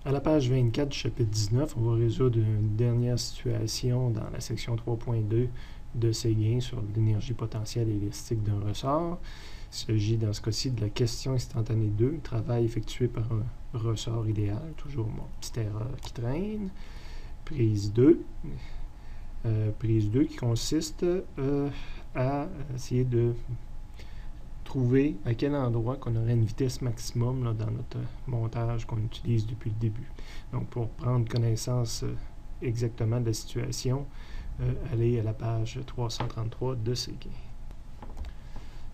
À la page 24 du chapitre 19, on va résoudre une dernière situation dans la section 3.2 de Séguin sur l'énergie potentielle élastique d'un ressort. Il s'agit dans ce cas-ci de la question instantanée 2, travail effectué par un ressort idéal, toujours mon petite erreur qui traîne. Prise 2. Prise 2 qui consiste à essayer de trouver à quel endroit qu'on aurait une vitesse maximum là, dans notre montage qu'on utilise depuis le début. Donc, pour prendre connaissance exactement de la situation, allez à la page 333 de Séguin.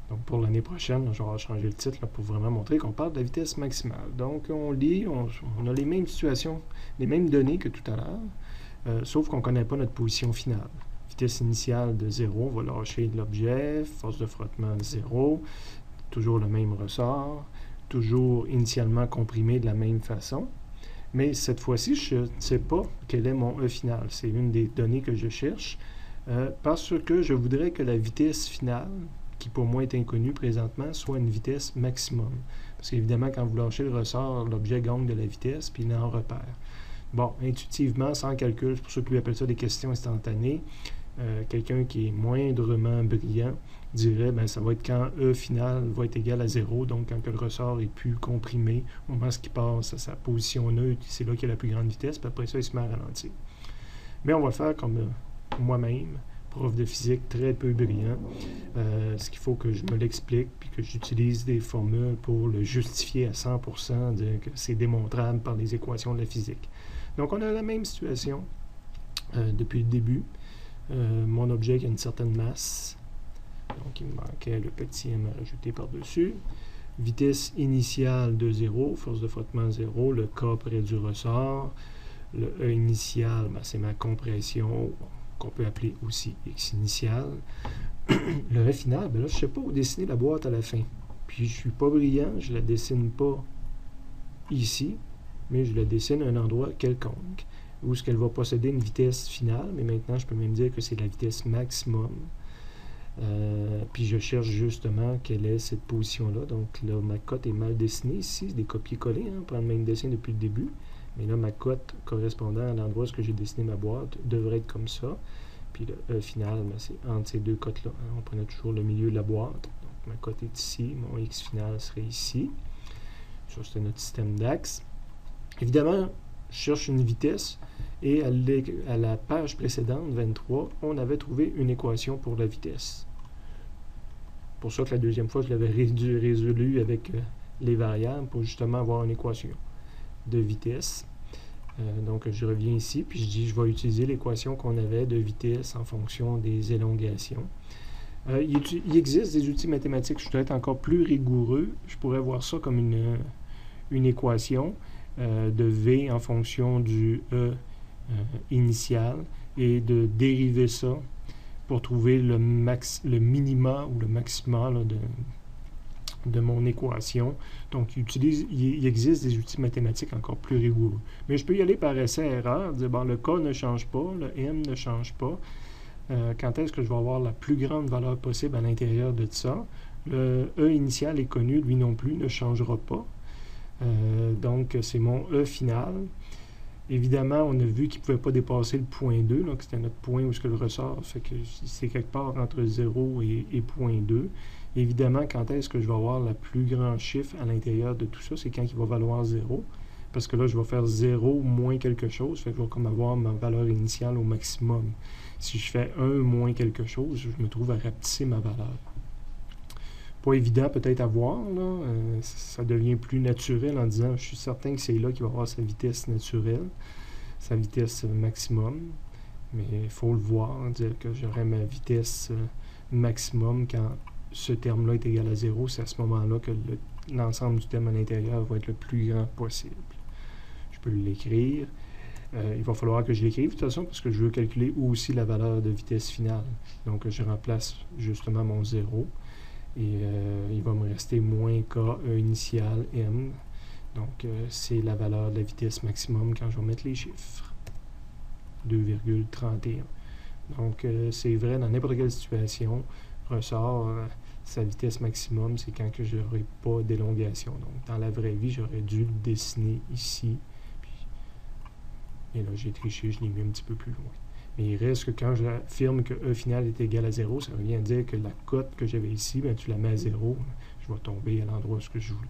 Donc, pour l'année prochaine, là, je vais changer le titre là, pour vraiment montrer qu'on parle de la vitesse maximale. Donc, on lit, on a les mêmes situations, les mêmes données que tout à l'heure, sauf qu'on ne connaît pas notre position finale. Vitesse initiale de 0, on va lâcher l'objet, force de frottement 0, toujours le même ressort, toujours initialement comprimé de la même façon. Mais cette fois-ci, je ne sais pas quel est mon E final. C'est une des données que je cherche parce que je voudrais que la vitesse finale, qui pour moi est inconnue présentement, soit une vitesse maximum. Parce qu'évidemment, quand vous lâchez le ressort, l'objet gagne de la vitesse puis il en repère. Bon, intuitivement, sans calcul, c'est pour ça que lui appelle ça des questions instantanées. Quelqu'un qui est moindrement brillant dirait ben ça va être quand E final va être égal à 0, donc quand que le ressort est plus comprimé, au moment où il passe à sa position neutre, c'est là qu'il y a la plus grande vitesse, puis après ça, il se met à ralentir. Mais on va le faire comme moi-même, prof de physique très peu brillant, ce qu'il faut que je me l'explique, puis que j'utilise des formules pour le justifier à 100%, dire que c'est démontrable par les équations de la physique. Donc on a la même situation depuis le début. Mon objet qui a une certaine masse, donc il me manquait le petit m à rajouter par-dessus. Vitesse initiale de 0, force de frottement 0, le K près du ressort. Le E initial, ben, c'est ma compression, qu'on peut appeler aussi X initial. Le E final, ben là, je ne sais pas où dessiner la boîte à la fin. Puis je ne suis pas brillant, je ne la dessine pas ici, mais je la dessine à un endroit quelconque, où est-ce qu'elle va posséder une vitesse finale, mais maintenant, je peux même dire que c'est la vitesse maximum. Puis je cherche justement quelle est cette position-là. Donc là, ma cote est mal dessinée ici, c'est des copier-coller, hein, prendre le même dessin depuis le début. Mais là, ma cote correspondant à l'endroit où j'ai dessiné ma boîte devrait être comme ça. Puis le E final, ben, c'est entre ces deux cotes-là. Hein. On prenait toujours le milieu de la boîte. Donc ma cote est ici, mon X final serait ici. Ça, c'est notre système d'axe. Évidemment, je cherche une vitesse et à la page précédente, 23, on avait trouvé une équation pour la vitesse. Pour ça que la deuxième fois, je l'avais résolu avec les variables pour justement avoir une équation de vitesse. Donc, je reviens ici, puis je dis je vais utiliser l'équation qu'on avait de vitesse en fonction des élongations. Il existe des outils mathématiques, je dois être encore plus rigoureux. Je pourrais voir ça comme une équation de V en fonction du E initial et de dériver ça pour trouver le minima ou le maxima là, de mon équation. Donc, il existe des outils mathématiques encore plus rigoureux. Mais je peux y aller par essai-erreur, dire bon, le K ne change pas, le M ne change pas. Quand est-ce que je vais avoir la plus grande valeur possible à l'intérieur de ça? Le E initial est connu, lui non plus, ne changera pas. Donc, c'est mon E final. Évidemment, on a vu qu'il ne pouvait pas dépasser le point 2, donc c'était notre point où le ressort, fait que c'est quelque part entre 0 et point 2. Évidemment, quand est-ce que je vais avoir le plus grand chiffre à l'intérieur de tout ça, c'est quand il va valoir 0, parce que là, je vais faire 0 moins quelque chose, fait que je vais comme avoir ma valeur initiale au maximum. Si je fais 1 moins quelque chose, je me trouve à rapetisser ma valeur. Pas évident peut-être à voir, là. Ça devient plus naturel en disant je suis certain que c'est là qu'il va avoir sa vitesse naturelle, sa vitesse maximum, mais il faut le voir, dire que j'aurai ma vitesse maximum quand ce terme-là est égal à 0, c'est à ce moment-là que l'ensemble du terme à l'intérieur va être le plus grand possible. Je peux l'écrire. Il va falloir que je l'écrive de toute façon parce que je veux calculer aussi la valeur de vitesse finale. Donc je remplace justement mon 0. Et il va me rester moins K, E initial, M. Donc, c'est la valeur de la vitesse maximum quand je vais mettre les chiffres. 2,31. Donc, c'est vrai dans n'importe quelle situation. Ressort, sa vitesse maximum, c'est quand que je n'aurai pas d'élongation. Donc, dans la vraie vie, j'aurais dû le dessiner ici. Puis, Et là, j'ai triché, je l'ai mis un petit peu plus loin. Mais il reste que quand j'affirme que E final est égal à 0, ça revient à dire que la cote que j'avais ici, ben, tu la mets à 0, je vais tomber à l'endroit où je voulais.